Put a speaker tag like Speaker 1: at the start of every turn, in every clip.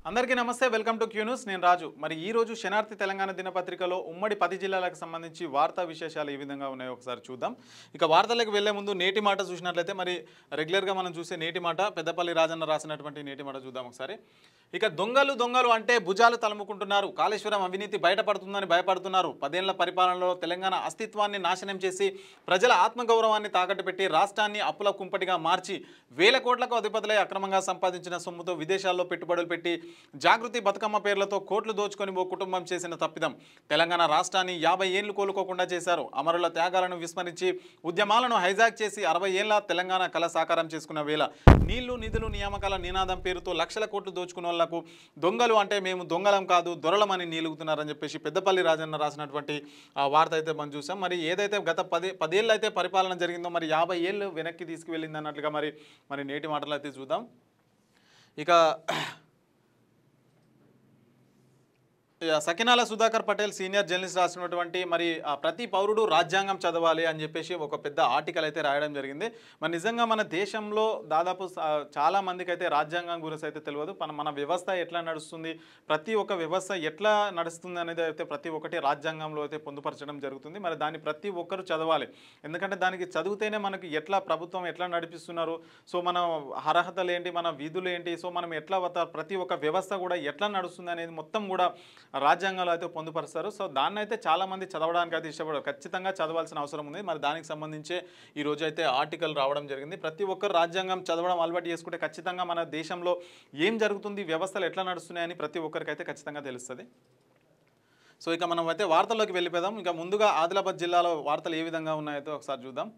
Speaker 1: అందరికీ నమస్తే welcome to Q news నేను రాజు మరి ఈ రోజు శనార్థి తెలంగాణ దినపత్రికలో ఉమ్మడి 10 జిల్లాలకు సంబంధించి వార్తా విశేషాలు ఈ విధంగా ఉన్నాయో ఒకసారి చూద్దాం ఇక వార్తలకు వెళ్లే ముందు నేటి మాట చూసినట్లయితే మరి రెగ్యులర్ గా మనం చూసే నేటి మాట పెద్దపల్లి రాజన్న రాసినటువంటి నేటి మాట చూద్దాం ఒకసారి ఇక దొంగలు అంటే భుజాలు తలుముకుంటున్నారు కాళేశ్వరం అవినీతి బయటపడుతుందని భయపడుతున్నారు 10 ఏళ్ల పరిపాలనలో తెలంగాణ అస్తిత్వాన్ని నాశనం చేసి ప్రజల ఆత్మగౌరవాన్ని తాకట్టు పెట్టి రాష్ట్రాన్ని అప్పుల కుంపటిగా మార్చి వేల కోట్లకు అధిపతులై అక్రమంగా సంపాదించిన సొమ్ముతో విదేశాల్లో పెట్టుబడులు పెట్టి జాగృతి బతుకమ్మ పేర్లతో కోట్లు దోచుకొని ఓ కుటుంబం చేసిన తప్పిదం తెలంగాణ రాష్ట్రాన్ని 50 ఏళ్లు కోలుకోకుండా చేశారు అమరుల త్యాగాలను విస్మరించి ఉద్యమాలను హైజాక్ చేసి 60 ఏళ్ల తెలంగాణ కళ సాకారం చేసుకున్న వేళ నీళ్లు నిధులు నియామకాల నినాదం పేరుతో లక్షల కోట్లు దోచుకున్న వాళ్లకు దొంగలు అంటే మేము దొంగలం కాదు దొరలమని నీలుగుతున్నారని చెప్పేసి పెద్దపల్లి రాజన్న రాసినటువంటి వార్త అయితే మనం చూసాం మరి ఏదైతే గత 10 ఏళ్ళు అయితే పరిపాలన జరిగిందో మరి 50 ఏళ్ళు వెనక్కి తీసుకువెళ్ళింది అన్నట్లుగా మరి నేటి మాటలు అయితే చూద్దాం ఇక సకినాల సుధాకర్ పటేల్ సీనియర్ జర్నలిస్ట్ రాసినటువంటి మరి ప్రతి పౌరుడు రాజ్యాంగం చదవాలి అని చెప్పేసి ఒక పెద్ద ఆర్టికల్ అయితే రాయడం జరిగింది మరి నిజంగా మన దేశంలో దాదాపు చాలా మందికి అయితే రాజ్యాంగం గురించి అయితే తెలియదు మన వ్యవస్థ ఎట్లా నడుస్తుంది ప్రతి ఒక్క వ్యవస్థ ఎట్లా నడుస్తుంది అనేది అయితే ప్రతి ఒక్కటి రాజ్యాంగంలో అయితే పొందుపరచడం జరుగుతుంది మరి దాన్ని ప్రతి ఒక్కరు చదవాలి ఎందుకంటే దానికి చదివితేనే మనకి ఎట్లా ప్రభుత్వం ఎట్లా నడిపిస్తున్నారు సో మన అర్హతలు ఏంటి మన విధులు ఏంటి సో మనం ఎట్లా ప్రతి ఒక్క వ్యవస్థ కూడా ఎట్లా నడుస్తుంది అనేది మొత్తం కూడా రాజ్యాంగంలో అయితే పొందుపరుస్తారు సో దాన్ని అయితే చాలామంది చదవడానికి అయితే ఇష్టపడరు ఖచ్చితంగా చదవాల్సిన అవసరం ఉంది మరి దానికి సంబంధించి ఈ రోజు అయితే ఆర్టికల్ రావడం జరిగింది ప్రతి ఒక్కరు రాజ్యాంగం చదవడం అలవాటు చేసుకుంటే ఖచ్చితంగా మన దేశంలో ఏం జరుగుతుంది వ్యవస్థలు ఎట్లా నడుస్తున్నాయని ప్రతి ఒక్కరికి అయితే ఖచ్చితంగా తెలుస్తుంది సో ఇక మనం అయితే వార్తల్లోకి వెళ్ళిపోదాం ఇక ముందుగా ఆదిలాబాద్ జిల్లాలో వార్తలు ఏ విధంగా ఉన్నాయో ఒకసారి చూద్దాం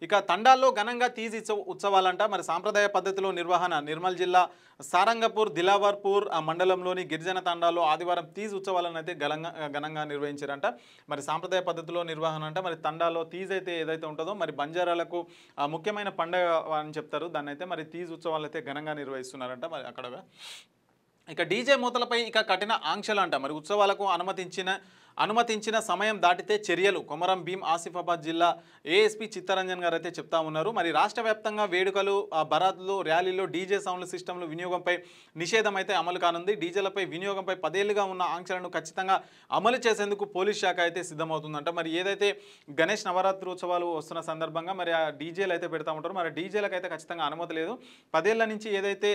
Speaker 1: ఇక తండాల్లో ఘనంగా తీజ్ ఉత్సవాలంట మరి సాంప్రదాయ పద్ధతిలో నిర్వహణ నిర్మల్ జిల్లా సారంగపూర్ దిలావర్పూర్ మండలంలోని గిరిజన తండాల్లో ఆదివారం తీజ్ ఉత్సవాలను అయితే ఘనంగా నిర్వహించారంట మరి సాంప్రదాయ పద్ధతిలో నిర్వహణ అంటే మరి తండాల్లో తీజ్ అయితే ఏదైతే ఉంటుందో మరి బంజారాలకు ముఖ్యమైన పండుగ అని చెప్తారు దాన్ని అయితే మరి తీజ్ ఉత్సవాలు అయితే ఘనంగా నిర్వహిస్తున్నారంట మరి అక్కడ ఇక డీజే మూతలపై ఇక కఠిన ఆంక్షలు అంట మరి ఉత్సవాలకు అనుమతించిన సమయం దాటితే చర్యలు కొమరం భీం ఆసిఫాబాద్ జిల్లా ఏఎస్పీ చిత్తరంజన్ గారు అయితే చెప్తా ఉన్నారు మరి రాష్ట్ర వ్యాప్తంగా వేడుకలు బరాత్లు ర్యాలీలో డీజే సౌండ్ సిస్టమ్లు వినియోగంపై నిషేధం అయితే అమలు కానుంది డీజేలపై వినియోగంపై 10 ఏళ్లుగా ఉన్న ఆంక్షలను ఖచ్చితంగా అమలు చేసేందుకు పోలీస్ శాఖ అయితే సిద్ధమవుతుందంట మరి ఏదైతే గణేష్ నవరాత్రి ఉత్సవాలు వస్తున్న సందర్భంగా మరి ఆ డీజేలు అయితే పెడతా ఉంటారు మరి డీజేలకు అయితే ఖచ్చితంగా అనుమతి లేదు 10 ఏళ్ల నుంచి ఏదైతే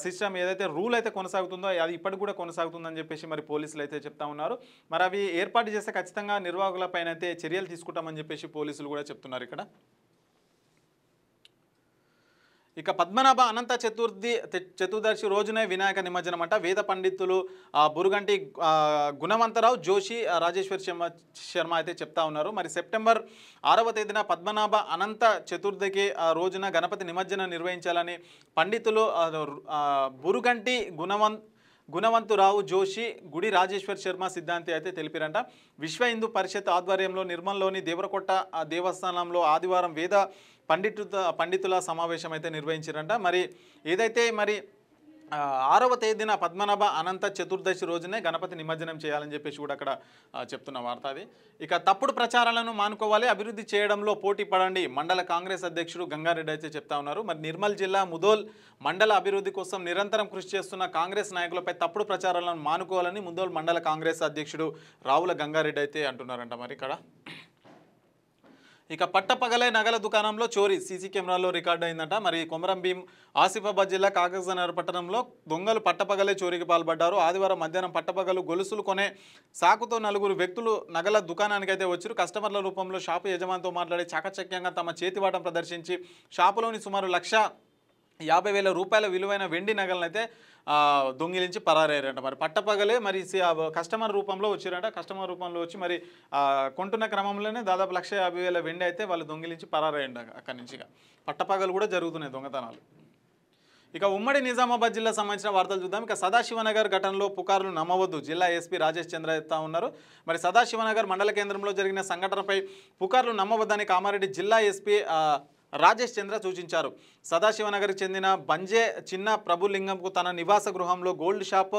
Speaker 1: సిస్టమ్ ఏదైతే రూల్ అయితే కొనసాగుతుందో అది ఇప్పటికి కూడా కొనసాగుతుందని చెప్పేసి మరి పోలీసులు అయితే చెప్తా ఉన్నారు మరి అవి ఏర్పాటు చేస్తే ఖచ్చితంగా నిర్వాహకులపైన అయితే చర్యలు తీసుకుంటామని చెప్పేసి పోలీసులు కూడా చెప్తున్నారు ఇక్కడ ఇక పద్మనాభ అనంత చతుర్దశి రోజునే వినాయక నిమజ్జనం అంట వేద పండితులు బురుగంటి గుణవంతరావు జోషి రాజేశ్వర్ శర్మ అయితే చెప్తా ఉన్నారు మరి సెప్టెంబర్ 6వ తేదీన పద్మనాభ అనంత చతుర్థికి రోజున గణపతి నిమజ్జనం నిర్వహించాలని పండితులు బురుగంటి గుణవంతురావు జోషి గుడి రాజేశ్వర్ శర్మ సిద్ధాంతి అయితే తెలిపారంట విశ్వ హిందూ పరిషత్ ఆధ్వర్యంలో నిర్మల్లోని దేవరకొట్ట దేవస్థానంలో ఆదివారం వేద పండితుల సమావేశం అయితే నిర్వహించారంట మరి ఏదైతే మరి 6వ తేదీన పద్మనాభ అనంత చతుర్దశి రోజునే గణపతి నిమజ్జనం చేయాలని చెప్పేసి కూడా అక్కడ చెప్తున్న వార్త అది ఇక తప్పుడు ప్రచారాలను మానుకోవాలి అభివృద్ధి చేయడంలో పోటీ పడండి మండల కాంగ్రెస్ అధ్యక్షుడు గంగారెడ్డి అయితే చెప్తా ఉన్నారు మరి నిర్మల్ జిల్లా ముదోల్ మండల అభివృద్ధి కోసం నిరంతరం కృషి చేస్తున్న కాంగ్రెస్ నాయకులపై తప్పుడు ప్రచారాలను మానుకోవాలని ముదోల్ మండల కాంగ్రెస్ అధ్యక్షుడు రావుల గంగారెడ్డి అయితే అంటున్నారంట మరి ఇక్కడ ఇక పట్టపగలే నగల దుకాణంలో చోరీ సీసీ కెమెరాలో రికార్డు అయిందంట మరి కొమరం భీం ఆసిఫాబాద్ జిల్లా కాగజ్నగర్ పట్టణంలో దొంగలు పట్టపగలే చోరీకి పాల్పడ్డారు ఆదివారం మధ్యాహ్నం పట్టపగలు గొలుసులు కొనే సాకుతో 4 వ్యక్తులు నగల దుకాణానికి అయితే వచ్చారు కస్టమర్ల రూపంలో షాపు యజమానితో మాట్లాడి చాకచక్యంగా తమ చేతివాటం ప్రదర్శించి షాపులోని సుమారు 1,50,000 రూపాయల విలువైన వెండి నగలను అయితే దొంగిలించి పరారయ్యారంట మరి పట్టపగలే మరి కస్టమర్ రూపంలో వచ్చారంట కస్టమర్ రూపంలో వచ్చి మరి కొంటున్న క్రమంలోనే దాదాపు 1,50,000 వెండి అయితే వాళ్ళు దొంగిలించి పరారయ్యండి అక్కడి నుంచి పట్టపగలు కూడా జరుగుతున్నాయి దొంగతనాలు ఇక ఉమ్మడి నిజామాబాద్ జిల్లా సంబంధించిన వార్తలు చూద్దాం ఇక సదాశివనగర్ ఘటనలో పుకార్లు నమ్మవద్దు జిల్లా ఎస్పీ రాజేష్ చంద్ర చెప్తా ఉన్నారు మరి సదాశివనగర్ మండల కేంద్రంలో జరిగిన సంఘటనపై పుకార్లు నమ్మవద్దని కామారెడ్డి జిల్లా ఎస్పీ రాజేష్ చంద్ర సూచించారు. సదాశివనగర్కి చెందిన బంజే చిన్న ప్రభులింగంకు తన నివాస గృహంలో గోల్డ్ షాప్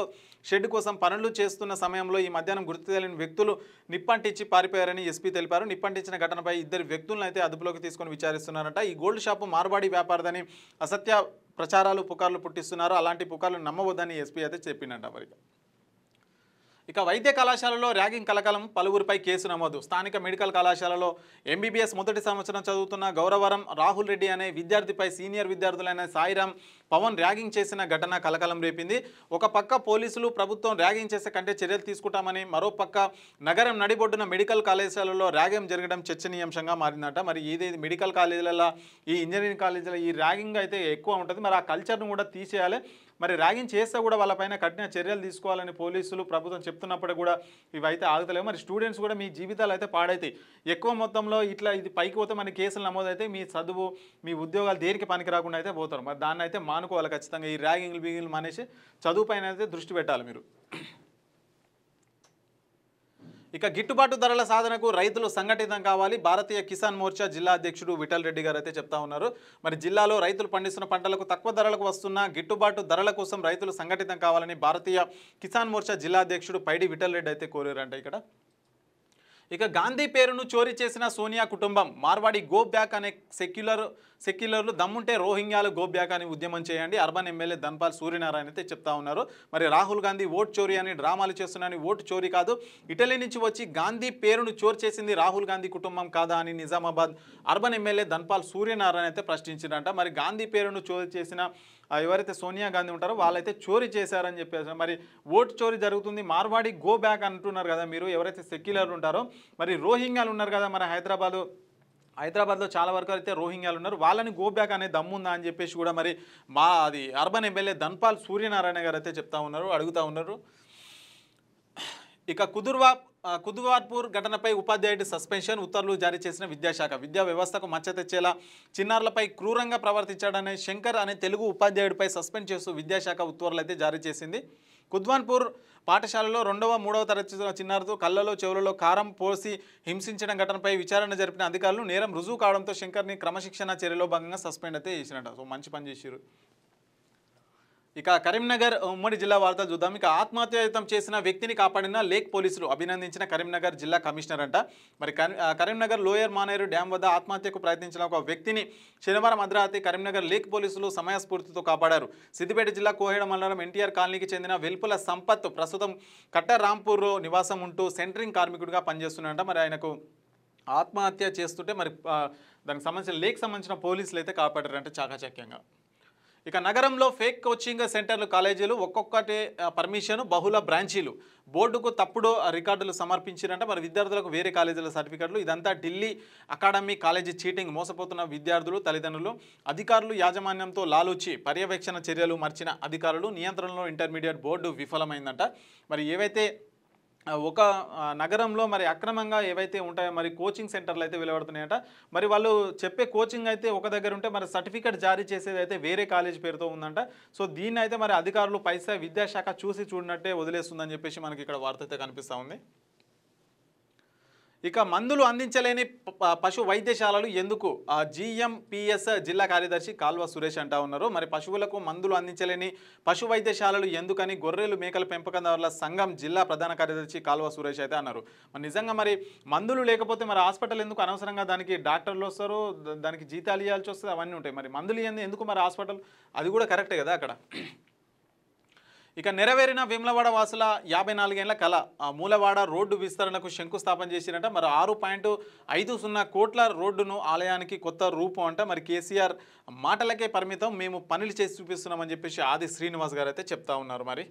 Speaker 1: షెడ్ కోసం పనులు చేస్తున్న సమయంలో ఈ మధ్యాహ్నం గుర్తు తెలియని వ్యక్తులు నిప్పంటించి పారిపోయారని ఎస్పీ తెలిపారు. నిప్పంటించిన ఘటనపై ఇద్దరు వ్యక్తులను అయితే అదుపులోకి తీసుకొని విచారిస్తున్నారట. ఈ గోల్డ్ షాపు మార్వాడి వ్యాపారదని అసత్య ప్రచారాలు పుకార్లు పుట్టిస్తున్నారు. అలాంటి పుకార్లు నమ్మవద్దని ఎస్పీ అయితే చెప్పిందంట. మరి ఇక వైద్య కళాశాలలో ర్యాగింగ్ కలకలం, పలువురిపై కేసు నమోదు. స్థానిక మెడికల్ కళాశాలలో ఎంబీబీఎస్ మొదటి సంవత్సరం చదువుతున్న గౌరవరం రాహుల్ రెడ్డి అనే విద్యార్థిపై సీనియర్ విద్యార్థులైన సాయిరామ్, పవన్ ర్యాగింగ్ చేసిన ఘటన కలకలం రేపింది. ఒక పక్క పోలీసులు ప్రభుత్వం ర్యాగింగ్ చేసే కంటే చర్యలు తీసుకుంటామని, మరో పక్క నగరం నడిబొడ్డున మెడికల్ కళాశాలలో ర్యాగింగ్ జరగడం చర్చనీయాంశంగా మారిందట. మరి ఇది మెడికల్ కాలేజీలలో, ఈ ఇంజనీరింగ్ కాలేజీలో ఈ ర్యాగింగ్ అయితే ఎక్కువ ఉంటుంది. మరి ఆ కల్చర్ను కూడా తీసేయాలి. మరి ర్యాగింగ్ చేస్తే కూడా వాళ్ళపైన కఠిన చర్యలు తీసుకోవాలని పోలీసులు ప్రభుత్వం చెప్తున్నప్పుడు కూడా ఇవైతే ఆగుతలేవు. మరి స్టూడెంట్స్ కూడా మీ జీవితాలు అయితే పాడైతాయి. ఎక్కువ మొత్తంలో ఇట్లా ఇది పైకి పోతే మన కేసులు నమోదైతే మీ చదువు, మీ ఉద్యోగాలు దేనికి పనికి రాకుండా అయితే పోతారు. మరి దాన్ని అయితే మానుకోవాలి ఖచ్చితంగా. ఈ ర్యాగింగ్లు బిగింగ్లు మానేసి చదువు పైన అయితే దృష్టి పెట్టాలి మీరు. ఇక గిట్టుబాటు ధరల సాధనకు రైతులు సంఘటితం కావాలి. భారతీయ కిసాన్ మోర్చా జిల్లా అధ్యక్షుడు విఠల్ రెడ్డి గారు అయితే చెప్తా ఉన్నారు. మరి జిల్లాలో రైతులు పండిస్తున్న పంటలకు తక్కువ ధరలకు వస్తున్న గిట్టుబాటు ధరల కోసం రైతులు సంఘటితం కావాలని భారతీయ కిసాన్ మోర్చా జిల్లా అధ్యక్షుడు పైడి విఠల్ రెడ్డి అయితే కోరారంట ఇక్కడ. ఇక గాంధీ పేరును చోరీ చేసిన సోనియా కుటుంబం, మార్వాడి గో బ్యాక్ అనే సెక్యులర్లు దమ్ముంటే రోహింగ్యాలు గో బ్యాక్ అని ఉద్యమం చేయండి. అర్బన్ ఎమ్మెల్యే ధన్పాల్ సూర్యనారాయణ అయితే చెప్తా ఉన్నారు. మరి రాహుల్ గాంధీ ఓట్ చోరీ అని డ్రామాలు చేస్తున్నారని, ఓటు చోరీ కాదు, ఇటలీ నుంచి వచ్చి గాంధీ పేరును చోరీ చేసింది రాహుల్ గాంధీ కుటుంబం కాదా అని నిజామాబాద్ అర్బన్ ఎమ్మెల్యే ధన్పాల్ సూర్యనారాయణ అయితే ప్రశ్నించారంట. మరి గాంధీ పేరును చోరీ చేసిన ఎవరైతే సోనియా గాంధీ ఉంటారో వాళ్ళైతే చోరీ చేశారని చెప్పేసి, మరి ఓటు చోరీ జరుగుతుంది, మార్వాడి గో బ్యాక్ అంటున్నారు కదా మీరు, ఎవరైతే సెక్యులర్ ఉంటారో. మరి రోహింగ్యాలు ఉన్నారు కదా, మరి హైదరాబాద్లో చాలా వరకు అయితే రోహింగ్యాలు ఉన్నారు, వాళ్ళని గో బ్యాక్ అనే దమ్ముందా అని చెప్పేసి కూడా మరి అది అర్బన్ ఎమ్మెల్యే ధన్పాల్ సూర్యనారాయణ గారు అయితే చెప్తా ఉన్నారు, అడుగుతూ ఉన్నారు. ఇక కుదువార్పూర్ ఘటనపై ఉపాధ్యాయుడి సస్పెన్షన్, ఉత్తర్వులు జారీ చేసిన విద్యాశాఖ. విద్యా వ్యవస్థకు మచ్చ తెచ్చేలా చిన్నారులపై క్రూరంగా ప్రవర్తించాడనే శంకర్ అనే తెలుగు ఉపాధ్యాయుడిపై సస్పెండ్ చేస్తూ విద్యాశాఖ ఉత్తర్వులు అయితే జారీ చేసింది. కుద్వాన్పూర్ పాఠశాలలో 2వ 3వ తరగతి చిన్నారుతో కళ్ళలో చెవులలో కారం పోసి హింసించడం ఘటనపై విచారణ జరిపిన అధికారులు నేరం రుజువు కావడంతో శంకర్ని క్రమశిక్షణ చర్యలో భాగంగా సస్పెండ్ అయితే చేసినట్ట. సో మంచి పని చేశారు. ఇక కరీంనగర్ ఉమ్మడి జిల్లా వార్తలు చూద్దాం. ఇక ఆత్మహత్యాయత్నం చేసిన వ్యక్తిని కాపాడిన లేక్ పోలీసులు అభినందించిన కరీంనగర్ జిల్లా కమిషనర్ అంట. మరి కరీంనగర్ లోయర్ మానేరు డ్యాం వద్ద ఆత్మహత్యకు ప్రయత్నించిన ఒక వ్యక్తిని శనివారం అర్ధరాత్రి కరీంనగర్ లేక్ పోలీసులు సమయస్ఫూర్తితో కాపాడారు. సిద్దిపేట జిల్లా కోహెడ మండలం ఎన్టీఆర్ కాలనీకి చెందిన వెల్పుల సంపత్ ప్రస్తుతం కట్టరాంపూర్లో నివాసం ఉంటూ సెంటరింగ్ కార్మికుడిగా పనిచేస్తున్నాడంట. మరి ఆయనకు ఆత్మహత్య చేస్తుంటే మరి దానికి సంబంధించిన లేక్ సంబంధించిన పోలీసులు అయితే కాపాడారంటే చాకచక్యంగా. ఇక నగరంలో ఫేక్ కోచింగ్ సెంటర్లు, కాలేజీలు ఒక్కొక్కటి పర్మిషన్, బహుళ బ్రాంచీలు, బోర్డుకు తప్పుడు రికార్డులు సమర్పించారంట. మరి విద్యార్థులకు వేరే కాలేజీల సర్టిఫికెట్లు. ఇదంతా ఢిల్లీ అకాడమీ కాలేజీ చీటింగ్. మోసపోతున్న విద్యార్థులు, తల్లిదండ్రులు, అధికారులు యాజమాన్యంతో లాలూచి పర్యవేక్షణ చర్యలు మర్చిన అధికారులు, నియంత్రణలో ఇంటర్మీడియట్ బోర్డు విఫలమైందంట. మరి ఏవైతే ఒక నగరంలో మరి అక్రమంగా ఏవైతే ఉంటాయో మరి కోచింగ్ సెంటర్లు అయితే వెలువడుతున్నాయట. మరి వాళ్ళు చెప్పే కోచింగ్ అయితే ఒక దగ్గర ఉంటే మరి సర్టిఫికేట్ జారీ చేసేది అయితే వేరే కాలేజ్ పేరుతో ఉందంట. సో దీన్ని అయితే మరి అధికారులు పైసా విద్యాశాఖ చూసి చూడనట్టే వదిలేస్తుందని చెప్పేసి మనకి ఇక్కడ వార్త అయితే కనిపిస్తూ ఉంది. ఇక మందులు అందించలేని పశు వైద్యశాలలు ఎందుకు? GMPS జిల్లా కార్యదర్శి కాల్వ సురేష్ అంటా ఉన్నారు. మరి పశువులకు మందులు అందించలేని పశు వైద్యశాలలు ఎందుకని గొర్రెలు మేకల పెంపకందారుల సంఘం జిల్లా ప్రధాన కార్యదర్శి కాల్వ సురేష్ అయితే అన్నారు. మరి నిజంగా మరి మందులు లేకపోతే మరి హాస్పిటల్ ఎందుకు? అనవసరంగా దానికి డాక్టర్లు వస్తారు, దానికి జీతాలు ఇవ్వాల్సి వస్తుంది, అవన్నీ ఉంటాయి. మరి మందులు ఎందుకు మరి హాస్పిటల్? అది కూడా కరెక్టే కదా అక్కడ. ఇక నెరవేరిన వేములవాడ వాసుల 54 ఏళ్ల కళ. మూలవాడ రోడ్డు విస్తరణకు శంకుస్థాపన చేసినట్ట. మరి 6.50 కోట్ల రోడ్డును ఆలయానికి కొత్త రూపం అంట. మరి కేసీఆర్ మాటలకే పరిమితం, మేము పనులు చేసి చూపిస్తున్నామని చెప్పేసి ఆది శ్రీనివాస్ గారు అయితే చెప్తా ఉన్నారు. మరి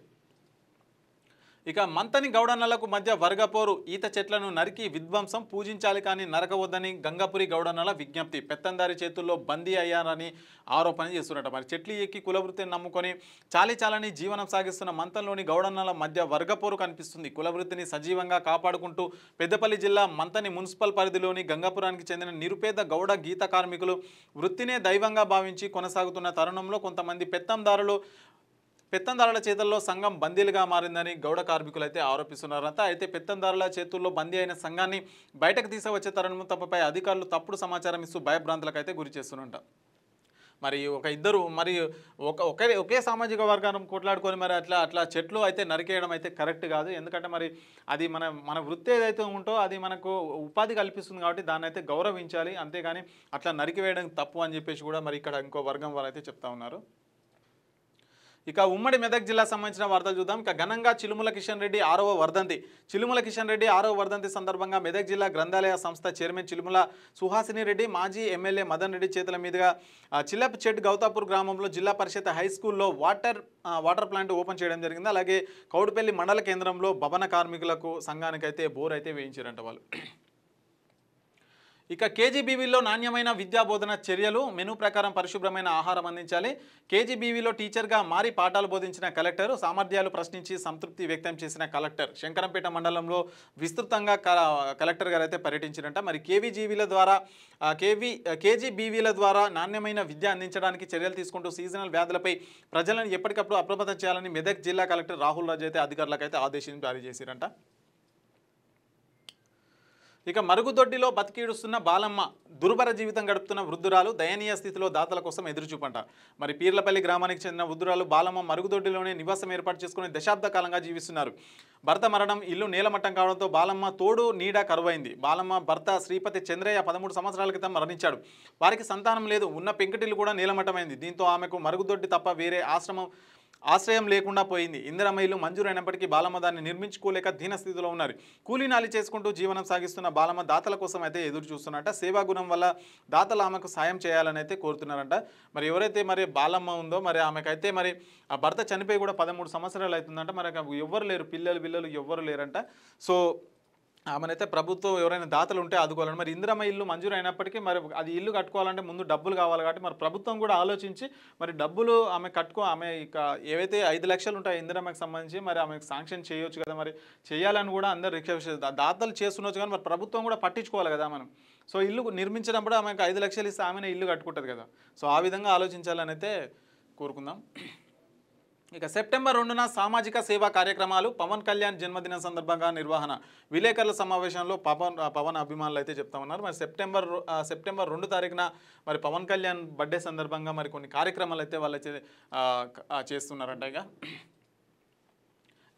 Speaker 1: ఇక మంతని గౌడన్నలకు మధ్య వర్గపోరు, ఈత చెట్లను నరికి విధ్వంసం, పూజించాలి కానీ నరకవద్దని గంగాపురి గౌడన్నల విజ్ఞప్తి. పెత్తందారి చేతుల్లో బందీ అయ్యారని ఆరోపణ చేస్తున్నట్ట. మరి చెట్లు ఎక్కి కులవృత్తిని నమ్ముకొని చాలీచాలని జీవనం సాగిస్తున్న మంతంలోని గౌడన్నల మధ్య వర్గపోరు కనిపిస్తుంది. కులవృత్తిని సజీవంగా కాపాడుకుంటూ పెద్దపల్లి జిల్లా మంతని మున్సిపల్ పరిధిలోని గంగాపురానికి చెందిన నిరుపేద గౌడ గీత కార్మికులు వృత్తినే దైవంగా భావించి కొనసాగుతున్న తరుణంలో కొంతమంది పెత్తందారులు పెత్తందారుల చేతుల్లో సంఘం బందీలుగా మారిందని గౌడ కార్మికులు అయితే ఆరోపిస్తున్నారంట. అయితే పెత్తందారుల చేతుల్లో బందీ అయిన సంఘాన్ని బయటకు తీసుకువచ్చే తరుణంపై అధికారులు తప్పుడు సమాచారం ఇస్తూ భయభ్రాంతులకు అయితే గురి చేస్తున్నట. మరి ఇద్దరు మరి ఒకే సామాజిక వర్గాన్ని కొట్లాడుకొని మరి అట్లా చెట్లు అయితే నరికేయడం అయితే కరెక్ట్ కాదు. ఎందుకంటే మరి అది మన వృత్తి ఏదైతే ఉంటో అది మనకు ఉపాధి కల్పిస్తుంది కాబట్టి దాన్ని అయితే గౌరవించాలి. అంతేగాని అట్లా నరికివేయడం తప్పు అని చెప్పేసి కూడా మరి ఇక్కడ ఇంకో వర్గం వారు అయితే చెప్తా ఉన్నారు. ఇక ఉమ్మడి మెదక్ జిల్లా సంబంధించిన వార్తలు చూద్దాం. ఇక ఘనంగా చిలుముల కిషన్ రెడ్డి 6వ వర్ధంతి. చిలుముల కిషన్ రెడ్డి 6వ వర్ధంతి సందర్భంగా మెదక్ జిల్లా గ్రంథాలయ సంస్థ చైర్మన్ చిలుముల సుహాసిని రెడ్డి, మాజీ ఎమ్మెల్యే మదన్ రెడ్డి చేతుల మీదుగా చిల్లపచెట్ గౌతాపూర్ గ్రామంలో జిల్లా పరిషత్ హై స్కూల్లో వాటర్ ప్లాంట్ ఓపెన్ చేయడం జరిగింది. అలాగే కౌడుపల్లి మండల కేంద్రంలో భవన కార్మికులకు సంఘానికైతే బోర్ అయితే వేయించారంట వాళ్ళు. ఇక కేజీబీవీలో నాణ్యమైన విద్యాబోధన చర్యలు, మెనూ ప్రకారం పరిశుభ్రమైన ఆహారం అందించాలి. కేజీబీవీలో టీచర్గా మారి పాఠాలు బోధించిన కలెక్టర్, సామర్థ్యాలు ప్రశ్నించి సంతృప్తి వ్యక్తం చేసిన కలెక్టర్. శంకరంపేట మండలంలో విస్తృతంగా కలెక్టర్ గారు అయితే పర్యటించారంట. మరి కేజీబీవీల ద్వారా నాణ్యమైన విద్య అందించడానికి చర్యలు తీసుకుంటూ సీజనల్ వ్యాధులపై ప్రజలను ఎప్పటికప్పుడు అప్రమత్తం చేయాలని మెదక్ జిల్లా కలెక్టర్ రాహుల్ రాజు అయితే అధికారులకు అయితే ఆదేశం జారీ చేశారంట. ఇక మరుగుదొడ్డిలో బతికిడుస్తున్న బాలమ్మ, దుర్భర జీవితం గడుపుతున్న వృద్ధురాలు దయనీయ స్థితిలో దాతల కోసం ఎదురుచూపంట. మరి పీర్లపల్లి గ్రామానికి చెందిన వృద్ధురాలు బాలమ్మ మరుగుదొడ్డిలోనే నివాసం ఏర్పాటు చేసుకుని దశాబ్ద కాలంగా జీవిస్తున్నారు. భర్త మరణం, ఇల్లు నేలమట్టం కావడంతో బాలమ్మ తోడు నీడ కరువైంది. బాలమ్మ భర్త శ్రీపతి చంద్రయ్య 13 సంవత్సరాల క్రితం మరణించాడు. వారికి సంతానం లేదు. ఉన్న పెంకుటిల్లు కూడా నేలమట్టమైంది. దీంతో ఆమెకు మరుగుదొడ్డి తప్ప వేరే ఆశ్రయం లేకుండా పోయింది. ఇందిరమ్మ ఇల్లు మంజూరైనప్పటికీ బాలమ్మ దాన్ని నిర్మించుకోలేక దీనస్థితిలో ఉన్నారు. కూలీనాలి చేసుకుంటూ జీవనం సాగిస్తున్న బాలమ్మ దాతల కోసం అయితే ఎదురు చూస్తున్నట్ట. సేవాగుణం వల్ల దాతలు ఆమెకు సాయం చేయాలని అయితే కోరుతున్నారంట. మరి ఎవరైతే మరి బాలమ్మ ఉందో మరి ఆమెకైతే మరి ఆ భర్త చనిపోయి కూడా 13 సంవత్సరాలు అవుతుందంట. మరి ఎవ్వరు లేరు, పిల్లలు ఎవ్వరు లేరంట. సో ఆమెనైతే ప్రభుత్వం ఎవరైనా దాతలు ఉంటే ఆదుకోవాలని. మరి ఇందిరమ్మ ఇల్లు మంజూరు అయినప్పటికీ మరి అది ఇల్లు కట్టుకోవాలంటే ముందు డబ్బులు కావాలి కాబట్టి మరి ప్రభుత్వం కూడా ఆలోచించి మరి డబ్బులు ఆమె ఇక ఏవైతే 5 లక్షలు ఉంటాయి ఇందిరమ్మకి సంబంధించి మరి ఆమెకు శాంక్షన్ చేయొచ్చు కదా. మరి చేయాలని కూడా అందరు రిక్వెస్ట్, దాతలు చేస్తుండొచ్చు కానీ మరి ప్రభుత్వం కూడా పట్టించుకోవాలి కదా మనం. సో ఇల్లు నిర్మించినప్పుడు ఆమెకు 5 లక్షలు ఇస్తే ఆమెనే ఇల్లు కట్టుకుంటుంది కదా. సో ఆ విధంగా ఆలోచించాలని అయితే కోరుకుందాం. ఇక సెప్టెంబర్ 2న సామాజిక సేవా కార్యక్రమాలు, పవన్ కళ్యాణ్ జన్మదిన సందర్భంగా నిర్వహణ. విలేకరుల సమావేశంలో పవన్ అభిమానులు అయితే చెప్తా ఉన్నారు. మరి సెప్టెంబర్ 2 తారీఖున మరి పవన్ కళ్యాణ్ బర్త్డే సందర్భంగా మరి కొన్ని కార్యక్రమాలు అయితే వాళ్ళు చేస్తున్నారంట.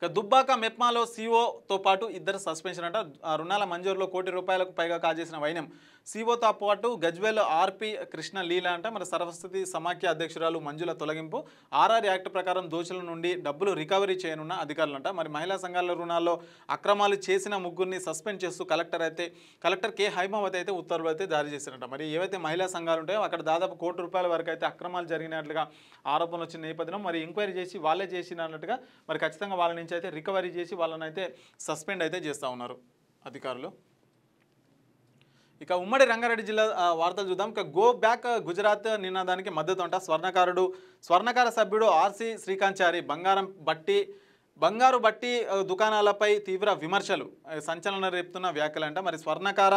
Speaker 1: ఇక దుబ్బాక మెప్మాలో సీఓతో పాటు 2 సస్పెన్షన్ అంట. రుణాల మంజూరులో ₹1 కోటి పైగా కాజేసిన వైనం. సీఓతో పాటు గజ్వేల్ ఆర్పి కృష్ణ లీలా అంట. మరి సరస్వతి సమాఖ్య అధ్యక్షురాలు మంజుల తొలగింపు. ఆర్ఆర్ యాక్ట్ ప్రకారం దోషుల నుండి డబ్బులు రికవరీ చేయనున్న అధికారులంట. మరి మహిళా సంఘాల రుణాల్లో అక్రమాలు చేసిన 3 సస్పెండ్ చేస్తూ కలెక్టర్ కె హైమావతి అయితే ఉత్తర్వులు అయితే జారీ చేశారంట. మరి ఏవైతే మహిళా సంఘాలు ఉంటాయో అక్కడ దాదాపు ₹1 వరకు అయితే అక్రమాలు జరిగినట్లుగా ఆరోపణలు వచ్చిన నేపథ్యంలో మరి ఎంక్వైరీ చేసి వాళ్ళే చేసినట్లుగా మరి ఖచ్చితంగా వాళ్ళ నుంచి అయితే రికవరీ చేసి వాళ్ళని అయితే సస్పెండ్ అయితే చేస్తూ ఉన్నారు అధికారులు. ఇక ఉమ్మడి రంగారెడ్డి జిల్లా వార్తలు చూద్దాం. ఇక గో బ్యాక్ గుజరాత్ నినాదానికి మద్దతు అంట. స్వర్ణకార సభ్యుడు ఆర్సి శ్రీకాంచారి బంగారు బట్టి దుకాణాలపై తీవ్ర విమర్శలు, సంచలనం రేపుతున్న వ్యాఖ్యలంట. మరి స్వర్ణకార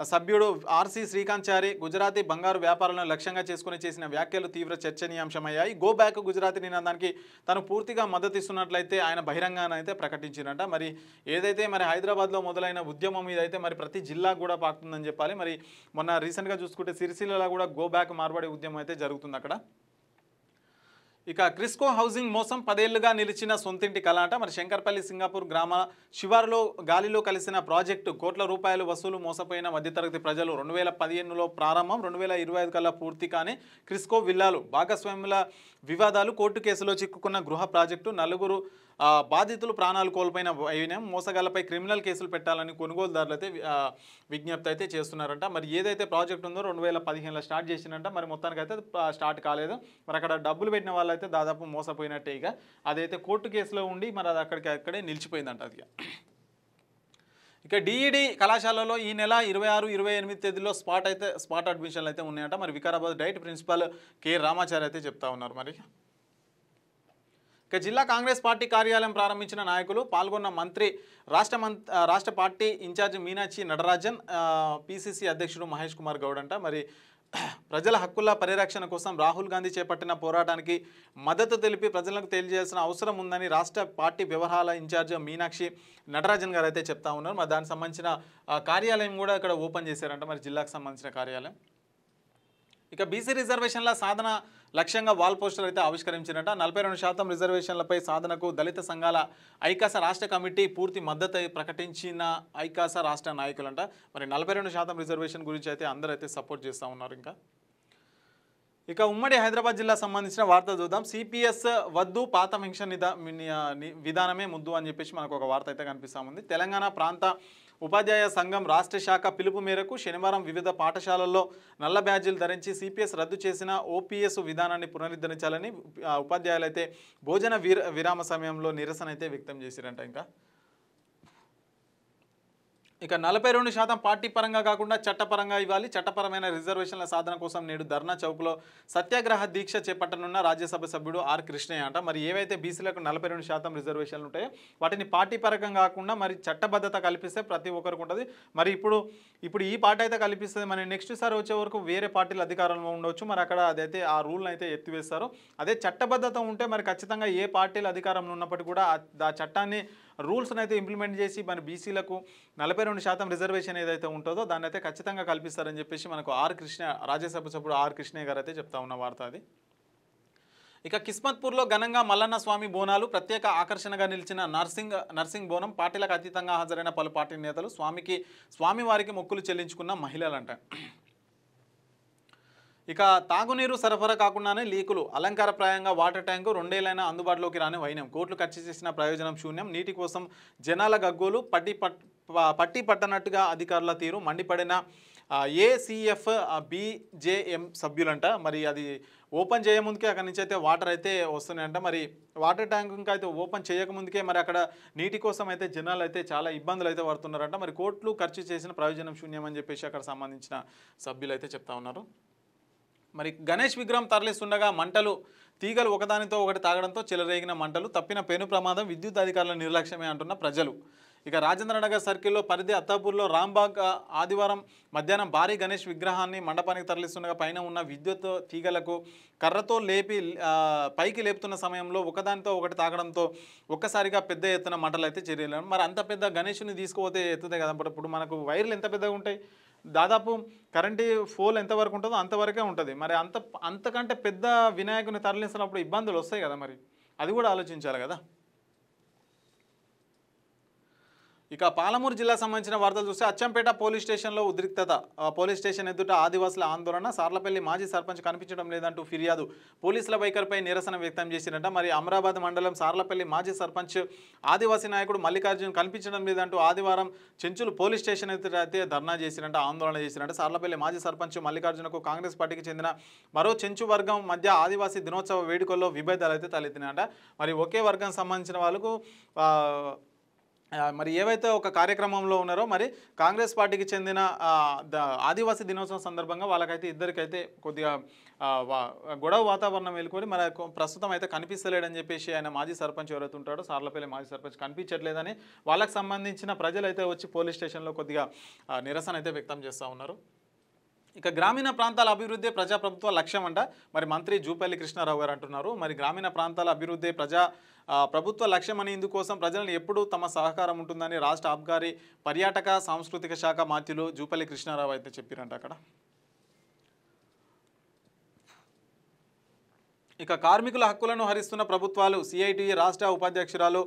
Speaker 1: సభ్యుడు ఆర్సి శ్రీకాంచారి గుజరాతీ బంగారు వ్యాపారాలను లక్ష్యంగా చేసుకుని చేసిన వ్యాఖ్యలు తీవ్ర చర్చనీయాంశమయ్యాయి. గో బ్యాక్ గుజరాతీ నినాదానికి తను పూర్తిగా మద్దతు ఇస్తున్నట్లయితే ఆయన బహిరంగాన అయితే ప్రకటించినట్ట. మరి ఏదైతే మరి హైదరాబాద్లో మొదలైన ఉద్యమం మీద అయితే మరి ప్రతి జిల్లా కూడా పాకుతుందని చెప్పాలి. మరి మొన్న రీసెంట్గా చూసుకుంటే సిరిసిల్లలో కూడా గో బ్యాక్ మార్వాడి ఉద్యమం అయితే జరుగుతుంది అక్కడ. ఇక క్రిస్కో హౌసింగ్ మోసం 10 ఏళ్లుగా నిలిచిన సొంతింటి కళ అంట. మరి శంకర్పల్లి సింగాపూర్ గ్రామ శివారులో గాలిలో కలిసిన ప్రాజెక్టు ₹1 వసూలు మోసపోయిన మధ్యతరగతి ప్రజలు. 2015లో ప్రారంభం, 2025 కల్లా పూర్తి కానీ క్రిస్కో విల్లాలు భాగస్వాముల వివాదాలు, కోర్టు కేసులో చిక్కుకున్న గృహ ప్రాజెక్టు, 4 బాధితులు ప్రాణాలు కోల్పోయిన వైనం, మోసగాళ్లపై క్రిమినల్ కేసులు పెట్టాలని కొనుగోలుదారులు అయితే విజ్ఞప్తి అయితే చేస్తున్నారంట. మరి ఏదైతే ప్రాజెక్ట్ ఉందో 2015లో స్టార్ట్ చేసినంట. మరి మొత్తానికి అయితే స్టార్ట్ కాలేదు. మరి అక్కడ డబ్బులు పెట్టిన వాళ్ళైతే దాదాపు మోసపోయినట్టే. అదైతే కోర్టు కేసులో ఉండి మరి అది అక్కడే నిలిచిపోయిందంట అది. ఇక డిఈడి కళాశాలలో ఈ నెల 26, 28 తేదీలో స్పాట్ అడ్మిషన్లు అయితే ఉన్నాయంట. మరి Vikarabad DIET principal K Ramachari అయితే చెప్తా ఉన్నారు. మరి ఇక జిల్లా కాంగ్రెస్ పార్టీ కార్యాలయం ప్రారంభించిన నాయకులు పాల్గొన్న మంత్రి, రాష్ట్ర party incharge Meenakshi Natarajan, PCC అధ్యక్షుడు మహేష్ కుమార్ గౌడ్ అంట. మరి ప్రజల హక్కుల పరిరక్షణ కోసం రాహుల్ గాంధీ చేపట్టిన పోరాటానికి మద్దతు తెలిపి ప్రజలకు తెలియజేయాల్సిన అవసరం ఉందని రాష్ట్ర పార్టీ వ్యవహారాల ఇన్ఛార్జ్ మీనాక్షి నటరాజన్ గారు అయితే చెప్తా ఉన్నారు. మరి దానికి సంబంధించిన కార్యాలయం కూడా ఇక్కడ ఓపెన్ చేశారంట, మరి జిల్లాకు సంబంధించిన కార్యాలయం. ఇక బీసీ రిజర్వేషన్ల సాధన లక్ష్యంగా వాల్ పోస్టర్ అయితే ఆవిష్కరించినట్ట. 42% రిజర్వేషన్లపై సాధనకు దళిత సంఘాల ఐకాస రాష్ట్ర కమిటీ పూర్తి మద్దతు ప్రకటించిన ఐకాస రాష్ట్ర నాయకులంట. మరి 42% రిజర్వేషన్ గురించి అయితే అందరూ అయితే సపోర్ట్ చేస్తూ ఉన్నారు. ఇక ఉమ్మడి హైదరాబాద్ జిల్లా సంబంధించిన వార్త చూద్దాం. సిపిఎస్ వద్దు, పాత పెన్షన్ విధానమే ముద్దు అని చెప్పేసి మనకు ఒక వార్త అయితే కనిపిస్తూ ఉంది. తెలంగాణ ప్రాంత ఉపాధ్యాయ సంఘం రాష్ట్ర శాఖ పిలుపు మేరకు శనివారం వివిధ పాఠశాలల్లో నల్ల బ్యాడ్జీలు ధరించి సిపిఎస్ రద్దు చేసిన ఓపీఎస్ విధానాన్ని పునరుద్ధరించాలని ఉపాధ్యాయులు అయితే భోజన విరామ సమయంలో నిరసన అయితే వ్యక్తం చేశారంట. ఇక 42% పార్టీ పరంగా కాకుండా చట్టపరంగా ఇవ్వాలి. చట్టపరమైన రిజర్వేషన్ల సాధన కోసం నేడు ధర్నా చౌక్లో సత్యాగ్రహ దీక్ష చేపట్టనున్న రాజ్యసభ సభ్యుడు ఆర్ కృష్ణయ్య అంట. మరి ఏవైతే బీసీలకు 42% రిజర్వేషన్లు ఉంటాయో వాటిని పార్టీ పరంగా కాకుండా మరి చట్టబద్ధత కల్పిస్తే ప్రతి ఒక్కరికి ఉంటుంది. మరి ఇప్పుడు ఈ పార్టీ అయితే కల్పిస్తుంది. మరి నెక్స్ట్ సారి వచ్చే వరకు వేరే పార్టీలు అధికారంలో ఉండవచ్చు. మరి అక్కడ అదైతే ఆ రూల్ని అయితే ఎత్తివేస్తారు. అదే చట్టబద్ధత ఉంటే మరి ఖచ్చితంగా ఏ పార్టీలు అధికారంలో ఉన్నప్పటికీ కూడా ఆ చట్టాన్ని రూల్స్ని అయితే ఇంప్లిమెంట్ చేసి మరి బీసీలకు 42% రిజర్వేషన్ ఏదైతే ఉంటుందో దాన్ని అయితే ఖచ్చితంగా కల్పిస్తారని చెప్పేసి మనకు రాజ్యసభ సభ్యుడు ఆర్ కృష్ణయ్య గారు అయితే చెప్తా ఉన్న వార్త అది. ఇక కిస్మత్పూర్లో ఘనంగా మల్లన్న స్వామి బోనాలు ప్రత్యేక ఆకర్షణగా నిలిచిన నర్సింగ్ బోనం. పార్టీలకు అతీతంగా హాజరైన పలు పార్టీ నేతలు స్వామివారికి మొక్కులు చెల్లించుకున్న మహిళలంట. ఇక తాగునీరు సరఫరా కాకుండానే లీకులు, అలంకారప్రాయంగా వాటర్ ట్యాంకు 2 ఏళ్లైనా అందుబాటులోకి రాని వైనం, కోట్లు ఖర్చు చేసిన ప్రయోజనం శూన్యం, నీటి కోసం జనాల గగ్గోలు, పట్టి పట్టనట్టుగా అధికారుల తీరు, మండిపడిన ఏసీఎఫ్ బీజేఎం సభ్యులంట. మరి అది ఓపెన్ చేయముందుకే అక్కడి నుంచి అయితే వాటర్ అయితే వస్తున్నాయంట. మరి వాటర్ ట్యాంక్ ఇంకా అయితే ఓపెన్ చేయకముందుకే మరి అక్కడ నీటి కోసం అయితే జనాలు అయితే చాలా ఇబ్బందులు అయితే పడుతున్నారంట. మరి కోట్లు ఖర్చు చేసిన ప్రయోజనం శూన్యం అని చెప్పేసి అక్కడ సంబంధించిన సభ్యులు అయితే చెప్తా ఉన్నారు. మరి గణేష్ విగ్రహం తరలిస్తుండగా మంటలు, తీగలు ఒకదానితో ఒకటి తాగడంతో చెలరేగిన మంటలు, తప్పిన పెను ప్రమాదం, విద్యుత్ అధికారుల నిర్లక్ష్యమే అంటున్న ప్రజలు. ఇక రాజేంద్రనగర్ సర్కిల్లో పరిధి అత్తాపూర్లో రాంబాగ్ ఆదివారం మధ్యాహ్నం భారీ గణేష్ విగ్రహాన్ని మండపానికి తరలిస్తుండగా పైన ఉన్న విద్యుత్ తీగలకు కర్రతో లేపి పైకి లేపుతున్న సమయంలో ఒకదానితో ఒకటి తాగడంతో ఒక్కసారిగా పెద్ద ఎత్తున మంటలు అయితే చేరేలారు. మరి అంత పెద్ద గణేషుని తీసుకుపోతే ఎత్తుతాయి కదా. ఇప్పుడు మనకు వైర్లు ఎంత పెద్దగా ఉంటాయి, దాదాపు కరెంటు పోల్ ఎంతవరకు ఉంటుందో అంతవరకే ఉంటుంది. మరి అంతకంటే పెద్ద వినాయకుని తరలిస్తున్నప్పుడు ఇబ్బందులు వస్తాయి కదా. మరి అది కూడా ఆలోచించాలి కదా. ఇక పాలమూరు జిల్లా సంబంధించిన వార్తలు చూస్తే అచ్చంపేట పోలీస్ స్టేషన్లో ఉద్రిక్తత, పోలీస్ స్టేషన్ ఎదుట ఆదివాసుల ఆందోళన, సార్లపల్లి మాజీ సర్పంచ్ కనిపించడం లేదంటూ ఫిర్యాదు, పోలీసుల వైఖరిపై నిరసన వ్యక్తం చేసినట్ట. మరి అమరాబాద్ మండలం సార్లపల్లి మాజీ సర్పంచ్ ఆదివాసీ నాయకుడు మల్లికార్జున్ కనిపించడం లేదంటూ ఆదివారం చెంచులు పోలీస్ స్టేషన్ ఎదుట అయితే ధర్నా చేసినట్ట, ఆందోళన చేసినట్ట. సార్లపల్లి మాజీ సర్పంచ్ మల్లికార్జునకు కాంగ్రెస్ పార్టీకి చెందిన మరో చెంచు వర్గం మధ్య ఆదివాసీ దినోత్సవ వేడుకల్లో విభేదాలు అయితే తలెత్తినాయట. మరి ఒకే వర్గం సంబంధించిన వాళ్ళకు మరి ఏవైతే ఒక కార్యక్రమంలో ఉన్నారో మరి కాంగ్రెస్ పార్టీకి చెందిన ఆదివాసీ దినోత్సవం సందర్భంగా వాళ్ళకైతే ఇద్దరికైతే కొద్దిగా గొడవ వాతావరణం వెళ్ళుకొని మరి ప్రస్తుతం అయితే కనిపిస్తలేడని చెప్పేసి ఆయన మాజీ సర్పంచ్ ఎవరైతే ఉంటాడో సార్లపల్లి మాజీ సర్పంచ్ కనిపించట్లేదని వాళ్ళకి సంబంధించిన ప్రజలు అయితే వచ్చి పోలీస్ స్టేషన్లో కొద్దిగా నిరసన అయితే వ్యక్తం చేస్తూ ఉన్నారు. ఇక గ్రామీణ ప్రాంతాల అభివృద్ధి ప్రజాప్రభుత్వ లక్ష్యం అంట. మరి మంత్రి జూపల్లి కృష్ణారావు గారు అంటున్నారు. మరి గ్రామీణ ప్రాంతాల అభివృద్ధి ప్రభుత్వ లక్ష్యం అని, ఇందుకోసం ప్రజలను ఎప్పుడూ తమ సహకారం ఉంటుందని రాష్ట్ర ఆబ్కారీ పర్యాటక సాంస్కృతిక శాఖ మంత్రులు జూపల్లి కృష్ణారావు అయితే చెప్పారంట అక్కడ. ఇక కార్మికుల హక్కులను హరిస్తున్న ప్రభుత్వాలు, సిఐటియు రాష్ట్ర ఉపాధ్యక్షురాలు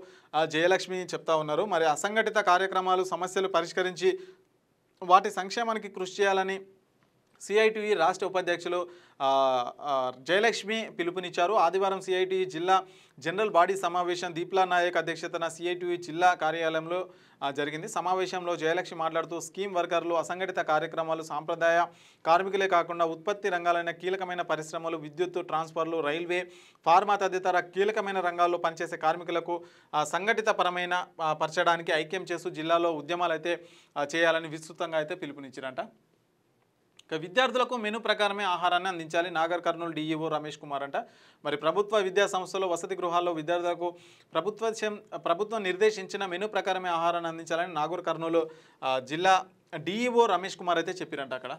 Speaker 1: జయలక్ష్మి చెప్తా ఉన్నారు. మరి అసంఘటిత కార్యక్రమాలు సమస్యలు పరిష్కరించి వాటి సంక్షేమానికి కృషి చేయాలని సిఐటియు రాష్ట్ర ఉపాధ్యక్షులు జయలక్ష్మి పిలుపునిచ్చారు. ఆదివారం సిఐటియు జిల్లా జనరల్ బాడీ సమావేశం దీప్లా నాయక్ అధ్యక్షతన సిఐటియు జిల్లా కార్యాలయంలో జరిగింది. సమావేశంలో జయలక్ష్మి మాట్లాడుతూ స్కీమ్ వర్కర్లు, అసంఘటిత కార్యక్రమాలు, సాంప్రదాయ కార్మికులే కాకుండా ఉత్పత్తి రంగాలైన కీలకమైన పరిశ్రమలు, విద్యుత్, ట్రాన్స్ఫర్లు, రైల్వే, ఫార్మా తదితర కీలకమైన రంగాల్లో పనిచేసే కార్మికులకు సంఘటిత పరమైన పరచడానికి ఐక్యం చేస్తూ జిల్లాలో ఉద్యమాలు అయితే చేయాలని విస్తృతంగా అయితే పిలుపునిచ్చారంట. విద్యార్థులకు మెను ప్రకారమే ఆహారాన్ని అందించాలి, నాగర్ కర్నూలు డిఈఓ రమేష్ కుమార్ అంట. మరి ప్రభుత్వ విద్యా సంస్థలో వసతి గృహాల్లో విద్యార్థులకు ప్రభుత్వం నిర్దేశించిన మెను ప్రకారమే ఆహారాన్ని అందించాలని నాగర్ కర్నూలు జిల్లా డిఈఓ రమేష్ కుమార్ అయితే చెప్పారంట అక్కడ.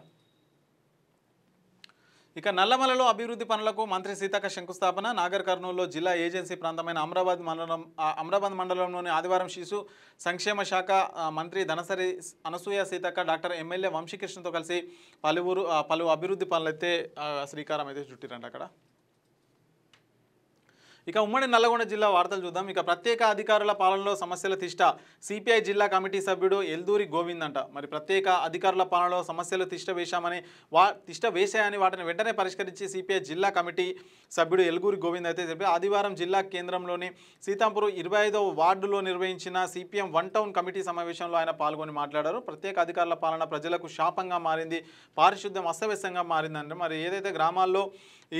Speaker 1: ఇక నల్లమలలో అభివృద్ధి పనులకు మంత్రి సీతక్క శంకుస్థాపన. నాగర్ కర్నూలులో జిల్లా ఏజెన్సీ ప్రాంతమైన అమరాబాద్ మండలంలోని ఆదివారం శిశు సంక్షేమ శాఖ మంత్రి ధనసరి అనసూయ సీతక్క డాక్టర్ ఎమ్మెల్యే వంశీకృష్ణతో కలిసి పలు అభివృద్ధి పనులైతే శ్రీకారం అయితే చుట్టిరంట అక్కడ. ఇక ఉమ్మడి నల్లగొండ జిల్లా వార్తలు చూద్దాం. ఇక ప్రత్యేక అధికారుల పాలనలో సమస్యల తిష్ట. సిపిఐ జిల్లా కమిటీ సభ్యుడు ఎల్దూరి గోవింద్ అంట. మరి ప్రత్యేక అధికారుల పాలనలో సమస్యలు తిష్ట వేశాయని వాటిని వెంటనే పరిష్కరించి సిపిఐ జిల్లా కమిటీ సభ్యుడు ఎల్దూరి గోవింద్ అయితే చెప్పి ఆదివారం జిల్లా కేంద్రంలోని సీతాంపూర్ 25వ వార్డులో నిర్వహించిన సిపిఎం 1 టౌన్ కమిటీ సమావేశంలో ఆయన పాల్గొని మాట్లాడారు. ప్రత్యేక అధికారుల పాలన ప్రజలకు శాపంగా మారింది, పారిశుద్ధ్యం అస్తవ్యస్తంగా మారిందంటే మరి ఏదైతే గ్రామాల్లో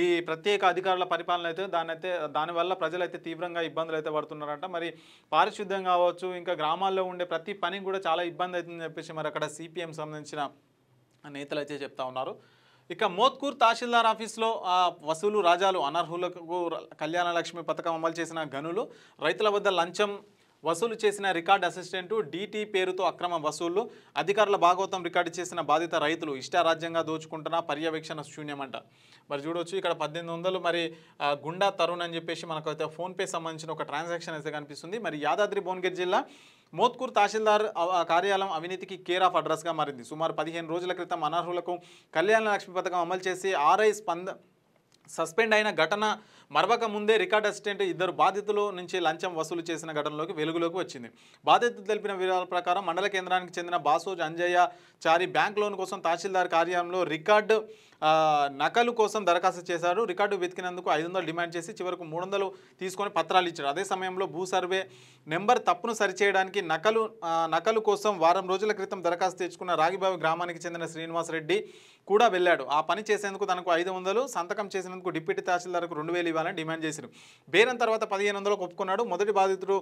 Speaker 1: ఈ ప్రత్యేక అధికారుల పరిపాలన అయితే దానివల్ల ప్రజలైతే తీవ్రంగా ఇబ్బందులు అయితే పడుతున్నారంట. మరి పారిశుద్ధ్యం కావచ్చు, ఇంకా గ్రామాల్లో ఉండే ప్రతి పని కూడా చాలా ఇబ్బంది అవుతుందని చెప్పేసి మరి అక్కడ సిపిఎం సంబంధించిన నేతలు అయితే చెప్తా ఉన్నారు. ఇక మోత్కూర్ తహసీల్దార్ ఆఫీస్లో వసూలు రాజాలు. అనర్హులకు కళ్యాణ లక్ష్మి పథకం అమలు చేసిన గనులు, రైతుల వద్ద లంచం వసూలు చేసిన రికార్డ్ అసిస్టెంటు, డీటీ పేరుతో అక్రమ వసూళ్లు, అధికారుల భాగవతం రికార్డు చేసిన బాధిత రైతులు, ఇష్టారాజ్యంగా దోచుకుంటున్న పర్యవేక్షణ శూన్యమంట. మరి చూడవచ్చు ఇక్కడ 1800 మరి గుండా తరుణ్ అని చెప్పేసి మనకైతే ఫోన్పే సంబంధించిన ఒక ట్రాన్సాక్షన్ అయితే కనిపిస్తుంది. మరి యాదాద్రి భువనగిరి జిల్లా మోత్కూర్ తహసీల్దార్ కార్యాలయం అవినీతికి కేర్ ఆఫ్ అడ్రస్గా మారింది. సుమారు 15 రోజుల క్రితం అనర్హులకు కళ్యాణ లక్ష్మి పథకం అమలు చేసి ఆర్ఐ సస్పెండ్ అయిన ఘటన మరవక ముందే రికార్డ్ అసిస్టెంట్ 2 బాధితుల నుంచి లంచం వసూలు చేసిన ఘటనలోకి వెలుగులోకి వచ్చింది. బాధితులు తెలిపిన వివరాల ప్రకారం మండల కేంద్రానికి చెందిన బాసోజ్ అంజయ్య చారి బ్యాంక్ లోన్ కోసం తహసీల్దార్ కార్యాలయంలో రికార్డు నకలు కోసం దరఖాస్తు చేశారు. రికార్డు వెతికినందుకు 500 డిమాండ్ చేసి చివరకు 300 తీసుకొని పత్రాలు ఇచ్చారు. అదే సమయంలో భూ సర్వే నెంబర్ తప్పును సరిచేయడానికి నకలు కోసం వారం రోజుల క్రితం దరఖాస్తు తెచ్చుకున్న రాగిబావి గ్రామానికి చెందిన శ్రీనివాస్ రెడ్డి కూడా వెళ్ళాడు. ఆ పని చేసేందుకు తనకు 500, సంతకం చేసినందుకు డిప్యూటీ తహసీల్దార్కు 2000 ఇవ్వాలని డిమాండ్ చేశారు. బేరం తర్వాత 1500 ఒప్పుకున్నాడు. మొదటి బాధితుడు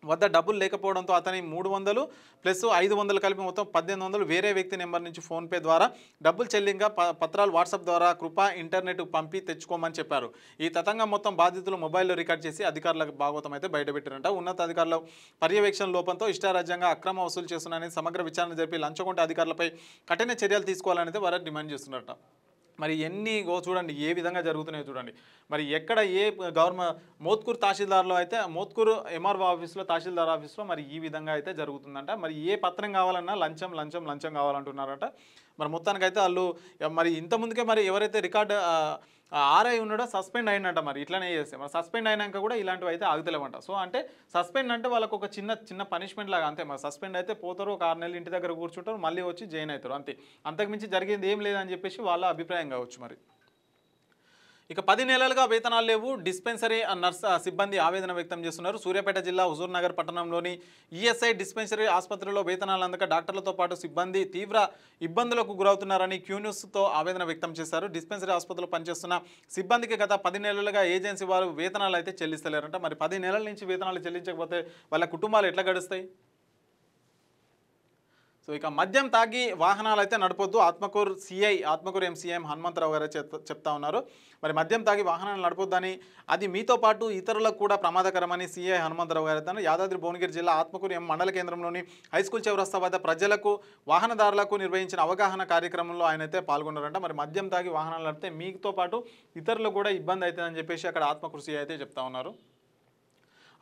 Speaker 1: వద్ద డబ్బులు లేకపోవడంతో అతని 300 ప్లస్ 500 కలిపి మొత్తం 1800 వేరే వ్యక్తి నెంబర్ నుంచి ఫోన్పే ద్వారా డబ్బులు చెల్లింగా పత్రాలు వాట్సాప్ ద్వారా కృపా ఇంటర్నెట్ పంపి తెచ్చుకోమని చెప్పారు. ఈ తతంగం మొత్తం బాధితులు మొబైల్లో రికార్డ్ చేసి అధికారులకు భాగవతం అయితే బయటపెట్టారంట. ఉన్నతాధికారుల పర్యవేక్షణ లోపంతో ఇష్టారాజ్యంగా అక్రమ వసూలు చేస్తున్నారని సమగ్ర విచారణ జరిపి లంచగొంట అధికారులపై కఠిన చర్యలు తీసుకోవాలనేది వారు డిమాండ్ చేస్తున్నారట. మరి ఎన్ని చూడండి ఏ విధంగా జరుగుతున్నాయో చూడండి. మరి ఎక్కడ ఏ మోత్కూర్ తహసీల్దార్లో అయితే మోత్కూరు ఎంఆర్ఓ ఆఫీస్లో తహసీల్దార్ ఆఫీస్లో మరి ఈ విధంగా అయితే జరుగుతుందంట. మరి ఏ పత్రం కావాలన్నా లంచం కావాలంటున్నారట. మరి మొత్తానికైతే వాళ్ళు మరి ఇంతకుముందుకే మరి ఎవరైతే రికార్డు ఆర్ఐ ఉన్నాడో సస్పెండ్ అయినట్ట. మరి ఇట్లనే చేస్తే మరి సస్పెండ్ అయినాక కూడా ఇలాంటివి అయితే ఆగుతలేమంట. సో అంటే సస్పెండ్ అంటే వాళ్ళకు ఒక చిన్న పనిష్మెంట్ లాగా అంతే. మరి సస్పెండ్ అయితే పోతారు, ఒక 6 నెలలు ఇంటి దగ్గర కూర్చుంటారు, మళ్ళీ వచ్చి జాయిన్ అవుతారు అంతే. అంతకుమించి జరిగేది ఏం లేదని చెప్పేసి వాళ్ళ అభిప్రాయం కావచ్చు. మరి ఇక 10 నెలలుగా వేతనాలు లేవు. డిస్పెన్సరీ నర్స్ సిబ్బంది ఆవేదన వ్యక్తం చేస్తున్నారు. సూర్యాపేట జిల్లా హుజూర్ నగర్ పట్టణంలోని ఈఎస్ఐ డిస్పెన్సరీ ఆసుపత్రిలో వేతనాలు అందక డాక్టర్లతో పాటు సిబ్బంది తీవ్ర ఇబ్బందులకు గురవుతున్నారని క్యూన్యూస్తో ఆవేదన వ్యక్తం చేశారు. డిస్పెన్సరీ ఆసుపత్రిలో పనిచేస్తున్న సిబ్బందికి గత 10 నెలలుగా ఏజెన్సీ వారు వేతనాలు అయితే చెల్లిస్తలేరంట. మరి 10 నెలల నుంచి వేతనాలు చెల్లించకపోతే వాళ్ళ కుటుంబాలు ఎట్లా గడుస్తాయి? సో ఇక మద్యం తాగి వాహనాలు అయితే నడపొద్దు. ఆత్మకూరు ఎంసీఎం హనుమంతరావు గారు చెప్తా ఉన్నారు. మరి మద్యం తాగి వాహనాలు నడపొద్దని, అది మీతో పాటు ఇతరులకు కూడా ప్రమాదకరమని సిఐ హనుమంతరావు గారు అయితే యాదాద్రి భువనగిరి జిల్లా ఆత్మకూరు మండల కేంద్రంలోని హైస్కూల్ చౌరస్తా వద్ద ప్రజలకు వాహనదారులకు నిర్వహించిన అవగాహన కార్యక్రమంలో ఆయన అయితే పాల్గొన్నారంట. మరి మద్యం తాగి వాహనాలు నడిపితే మీతో పాటు ఇతరులకు కూడా ఇబ్బంది అవుతుందని చెప్పేసి అక్కడ ఆత్మకూరు సిఐ అయితే చెప్తా ఉన్నారు.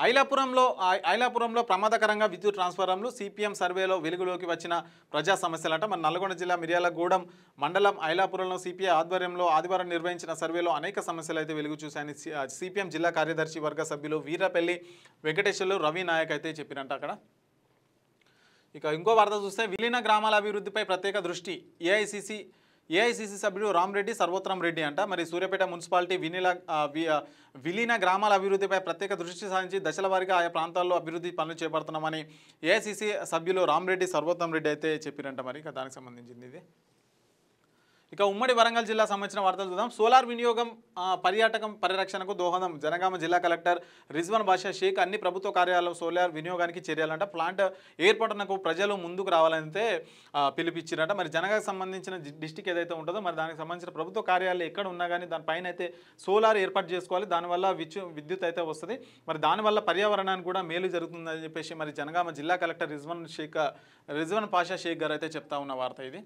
Speaker 1: ఐలాపురంలో ప్రమాదకరంగా విద్యుత్ ట్రాన్స్ఫార్మర్లు. సిపిఎం సర్వేలో వెలుగులోకి వచ్చిన ప్రజా సమస్యలంట. మన నల్గొండ జిల్లా మిర్యాలగూడెం మండలం ఐలాపురంలో సిపిఐ ఆధ్వర్యంలో ఆదివారం నిర్వహించిన సర్వేలో అనేక సమస్యలు అయితే వెలుగు చూశాయని సిపిఎం జిల్లా కార్యదర్శి వర్గ సభ్యులు వీరపల్లి వెంకటేశ్వర్లు రవి నాయక్ అయితే చెప్పినంట అక్కడ. ఇక ఇంకో వార్త చూస్తే విలీన గ్రామాల అభివృద్ధిపై ప్రత్యేక దృష్టి. ఏఐసిసి సభ్యుడు రామరెడ్డి సర్వోత్తరం రెడ్డి అంట. మరి సూర్యాపేట మున్సిపాలిటీ విలీన గ్రామాల అభివృద్ధిపై ప్రత్యేక దృష్టి సారించి దశల వారీగా ఆయా ప్రాంతాల్లో అభివృద్ధి పనులు చేపడుతున్నామని ఏఐసిసి సభ్యులు రామరెడ్డి సర్వోత్తరం రెడ్డి అయితే చెప్పారంట. మరి దానికి సంబంధించింది ఇది. ఇక ఉమ్మడి వరంగల్ జిల్లా సంబంధించిన వార్తలు చూద్దాం. సోలార్ వినియోగం పర్యాటకం పరిరక్షణకు దోహదం. జనగామ జిల్లా కలెక్టర్ రిజ్వాన్ బాషా షేక్ అన్ని ప్రభుత్వ కార్యాలయాల్లో సోలార్ వినియోగానికి చర్యలంట. ప్లాంట్ ఏర్పాటునకు ప్రజలు ముందుకు రావాలంటే పిలిపించారంట. మరి జనగాకు సంబంధించిన డిస్టిక్ ఏదైతే ఉంటుందో మరి దానికి సంబంధించిన ప్రభుత్వ కార్యాలయాలు ఎక్కడ ఉన్నా కానీ దానిపైన అయితే సోలార్ ఏర్పాటు చేసుకోవాలి. దానివల్ల విద్యుత్ అయితే వస్తుంది. మరి దానివల్ల పర్యావరణానికి కూడా మేలు జరుగుతుందని చెప్పేసి మరి జనగామ జిల్లా కలెక్టర్ రిజ్వాన్ పాషా షేక్ గారు అయితే చెప్తా ఉన్న వార్త ఇది.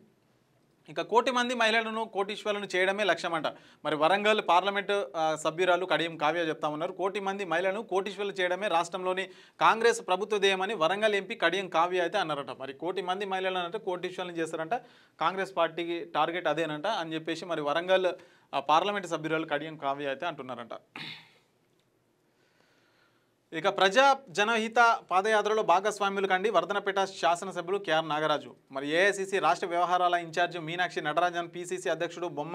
Speaker 1: ఇక 1,00,00,000 మంది మహిళలను కోటీశ్వరులను చేయడమే లక్ష్యమంట. మరి వరంగల్ పార్లమెంటు సభ్యురాలు కడియం కావ్య చెప్తా ఉన్నారు. 1,00,00,000 మంది మహిళలను కోటీశ్వరులు చేయడమే రాష్ట్రంలోని కాంగ్రెస్ ప్రభుత్వ ధ్యేయమని వరంగల్ ఎంపీ కడియం కావ్య అయితే అన్నారట. మరి 1,00,00,000 మంది మహిళలను అంటే కోటీశ్వరులను చేస్తారంట. కాంగ్రెస్ పార్టీకి టార్గెట్ అదేనంట అని చెప్పేసి మరి వరంగల్ పార్లమెంటు సభ్యురాలు కడియం కావ్య అయితే అంటున్నారంట. ఇక ప్రజా జనహిత పాదయాత్రలో భాగస్వాములు కండి వర్ధనపేట శాసనసభ్యులు కేఆర్ నాగరాజు. మరి ఏఐసిసి రాష్ట్ర వ్యవహారాల ఇన్ఛార్జి మీనాక్షి నటరాజన్, పిసిసి అధ్యక్షుడు బొమ్మ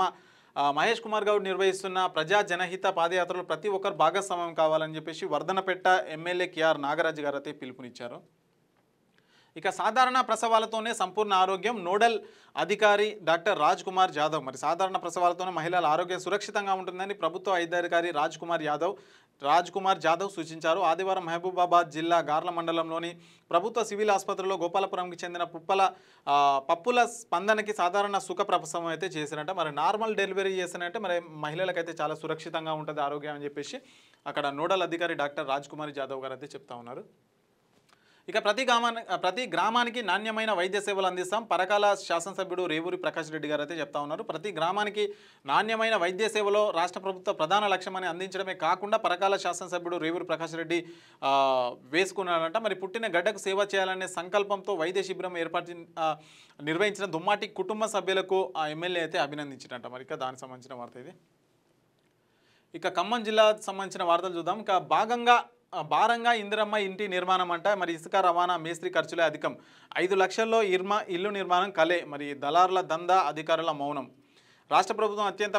Speaker 1: మహేష్ కుమార్ గౌడ్ నిర్వహిస్తున్న ప్రజా జనహిత పాదయాత్రలో ప్రతి ఒక్కరు భాగస్వామ్యం కావాలని చెప్పేసి వర్ధనపేట ఎమ్మెల్యే కేఆర్ నాగరాజు గారు అయితే పిలుపునిచ్చారు. ఇక సాధారణ ప్రసవాలతోనే సంపూర్ణ ఆరోగ్యం, నోడల్ అధికారి డాక్టర్ రాజ్ కుమార్ జాదవ్. మరి సాధారణ ప్రసవాలతోనే మహిళల ఆరోగ్యం సురక్షితంగా ఉంటుందని ప్రభుత్వ వైద్యాధికారి రాజ్ కుమార్ జాదవ్ సూచించారు. ఆదివారం మహబూబాబాద్ జిల్లా గార్ల మండలంలోని ప్రభుత్వ సివిల్ ఆసుపత్రిలో గోపాలపురంకి చెందిన పప్పుల స్పందనకి సాధారణ సుఖ ప్రసవం అయితే చేసినట్ట. మరి నార్మల్ డెలివరీ చేసినట్టే మరి మహిళలకైతే చాలా సురక్షితంగా ఉంటుంది ఆరోగ్యం అని చెప్పేసి అక్కడ నోడల్ అధికారి డాక్టర్ రాజ్ కుమార్ జాదవ్ గారు అయితే చెప్తా ఉన్నారు. ఇక ప్రతి గ్రామానికి నాణ్యమైన వైద్య సేవలు అందిస్తాం పరకాల శాసనసభ్యుడు రేవూరి ప్రకాష్ రెడ్డి గారు అయితే చెప్తా ఉన్నారు. ప్రతి గ్రామానికి నాణ్యమైన వైద్య సేవలో రాష్ట్ర ప్రభుత్వ ప్రధాన లక్ష్యమని అందించడమే కాకుండా పరకాల శాసనసభ్యుడు రేవూరి ప్రకాష్ రెడ్డి వేసుకున్నారంట. మరి పుట్టిన గడ్డకు సేవ చేయాలనే సంకల్పంతో వైద్య శిబిరం నిర్వహించిన దుమ్మాటి కుటుంబ సభ్యులకు ఆ ఎమ్మెల్యే అయితే అభినందించినట్ట. మరి ఇక దానికి సంబంధించిన వార్త ఇది. ఇక ఖమ్మం జిల్లాకు సంబంధించిన వార్తలు చూద్దాం. ఇక భారంగా ఇందిరమ్మ ఇంటి నిర్మాణం అంట. మరి ఇసుక రవాణా మేస్త్రి ఖర్చులే అధికం. 5 లక్షల్లో ఇల్లు నిర్మాణం కలే. మరి దళారుల దందా, అధికారుల మౌనం. రాష్ట్ర ప్రభుత్వం అత్యంత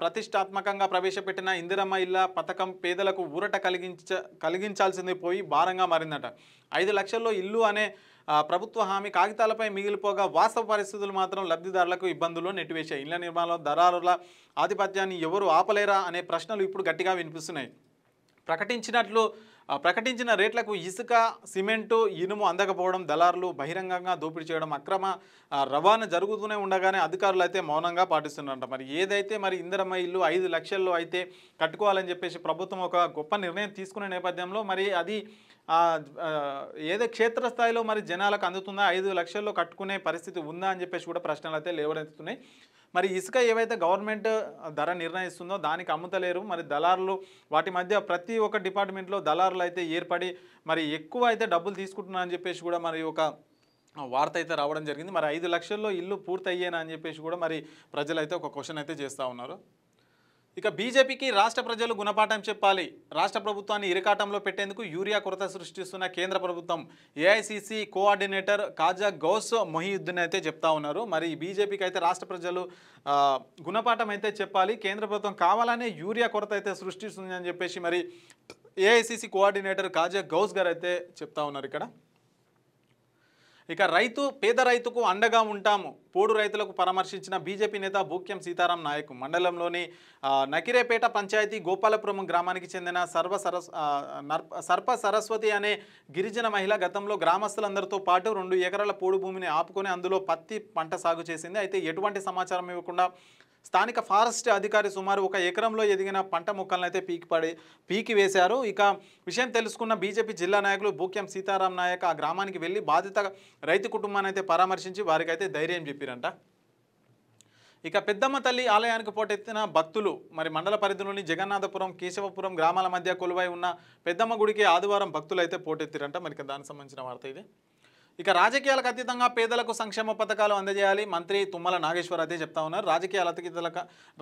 Speaker 1: ప్రతిష్టాత్మకంగా ప్రవేశపెట్టిన ఇందిరమ్మ ఇళ్ల పథకం పేదలకు ఊరట కలిగించాల్సింది పోయి భారంగా మారిందట. 5 లక్షల్లో ఇల్లు అనే ప్రభుత్వ హామీ కాగితాలపై మిగిలిపోగా వాస్తవ పరిస్థితులు మాత్రం లబ్ధిదారులకు ఇబ్బందులు నెట్టివేశాయి. ఇళ్ల నిర్మాణంలో దళారుల ఆధిపత్యాన్ని ఎవరు ఆపలేరా అనే ప్రశ్నలు ఇప్పుడు గట్టిగా వినిపిస్తున్నాయి. ప్రకటించిన రేట్లకు ఇసుక, సిమెంటు, ఇనుము అందకపోవడం, దళారులు బహిరంగంగా దోపిడీ చేయడం, అక్రమ రవాణా జరుగుతూనే ఉండగానే అధికారులు అయితే మౌనంగా పాటిస్తున్నారంట. మరి ఏదైతే మరి ఇందిరమ్మ ఇల్లు 5 లక్షల్లో అయితే కట్టుకోవాలని చెప్పేసి ప్రభుత్వం ఒక గొప్ప నిర్ణయం తీసుకునే నేపథ్యంలో మరి అది ఏదో క్షేత్రస్థాయిలో మరి జనాలకు అందుతుందా, 5 లక్షల్లో కట్టుకునే పరిస్థితి ఉందా అని చెప్పేసి కూడా ప్రశ్నలు అయితే లేవనెత్తుతున్నాయి. మరి ఇసుక ఏవైతే గవర్నమెంట్ ధర నిర్ణయిస్తుందో దానికి అమ్ముతలేరు. మరి దళారులు వాటి మధ్య ప్రతి ఒక్క డిపార్ట్మెంట్లో దళారులు అయితే ఏర్పడి మరి ఎక్కువ అయితే డబ్బులు తీసుకుంటున్నారని చెప్పేసి కూడా మరి ఒక వార్త అయితే రావడం జరిగింది. మరి 5 లక్షల్లో ఇల్లు పూర్తయ్యేనా అని చెప్పేసి కూడా మరి ప్రజలైతే ఒక క్వశ్చన్ అయితే చేస్తూ ఉన్నారు. ఇక బీజేపీకి రాష్ట్ర ప్రజలు గుణపాఠం చెప్పాలి. రాష్ట్ర ప్రభుత్వాన్ని ఇరకాటంలో పెట్టేందుకు యూరియా కొరత సృష్టిస్తున్న కేంద్ర ప్రభుత్వం ఏఐసిసి కోఆర్డినేటర్ కాజా గౌస్ మొహియుద్దీన్ అయితే చెప్తా ఉన్నారు. మరి బీజేపీకి అయితే రాష్ట్ర ప్రజలు గుణపాఠం అయితే చెప్పాలి. కేంద్ర ప్రభుత్వం కావాలనే యూరియా కొరత అయితే సృష్టిస్తుంది అని చెప్పేసి మరి ఏఐసిసి కోఆర్డినేటర్ కాజా గౌస్ గారు అయితే చెప్తా ఉన్నారు ఇక్కడ. ఇక పేద రైతుకు అండగా ఉంటాము. పోడు రైతులకు పరామర్శించిన బీజేపీ నేత భూక్యం సీతారాం నాయక్. మండలంలోని నకిరేపేట పంచాయతీ గోపాలపురం గ్రామానికి చెందిన సర్ప సరస్వతి అనే గిరిజన మహిళ గతంలో గ్రామస్తులందరితో పాటు 2 ఎకరాల పోడు భూమిని ఆపుకొని అందులో పత్తి పంట సాగు చేసింది. అయితే ఎటువంటి సమాచారం ఇవ్వకుండా స్థానిక ఫారెస్ట్ అధికారి సుమారు 1 ఎకరంలో ఎదిగిన పంట మొక్కలను అయితే పీకి వేశారు. ఇక విషయం తెలుసుకున్న బీజేపీ జిల్లా నాయకులు భూక్యం సీతారాం నాయక్ ఆ గ్రామానికి వెళ్ళి బాధిత రైతు కుటుంబాన్ని అయితే పరామర్శించి వారికి అయితే ధైర్యం చెప్పారంట. ఇక పెద్దమ్మ తల్లి ఆలయానికి పోటెత్తిన భక్తులు. మరి మండల పరిధిలోని జగన్నాథపురం, కేశవపురం గ్రామాల మధ్య కొలువై ఉన్న పెద్దమ్మ గుడికి ఆదివారం భక్తులు అయితే పోటెత్తిరంట. మరి దానికి సంబంధించిన వార్త ఇది. ఇక రాజకీయాలకు అతీతంగా పేదలకు సంక్షేమ పథకాలు అందజేయాలి. మంత్రి తుమ్మల నాగేశ్వర్ అయితే చెప్తా ఉన్నారు.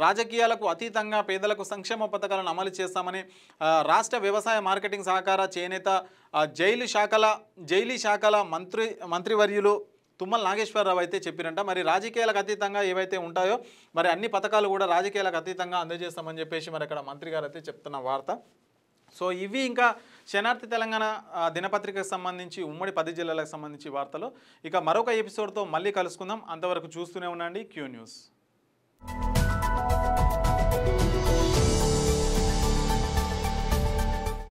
Speaker 1: రాజకీయాలకు అతీతంగా పేదలకు సంక్షేమ పథకాలను అమలు చేస్తామని రాష్ట్ర వ్యవసాయ మార్కెటింగ్ సహకార చేనేత జైలీ శాఖల మంత్రివర్యులు తుమ్మల నాగేశ్వరరావు అయితే చెప్పిరంట. మరి రాజకీయాలకు అతీతంగా ఏవైతే ఉంటాయో మరి అన్ని పథకాలు కూడా రాజకీయాలకు అతీతంగా అందజేస్తామని చెప్పేసి మరి అక్కడ మంత్రి గారు అయితే చెప్తున్న వార్త. సో ఇవి ఇంకా శనార్థి తెలంగాణ దినపత్రికకు సంబంధించి ఉమ్మడి 10 జిల్లాలకు సంబంధించి వార్తలు. ఇక మరొక ఎపిసోడ్తో మళ్ళీ కలుసుకుందాం. అంతవరకు చూస్తూనే ఉండండి క్యూ న్యూస్.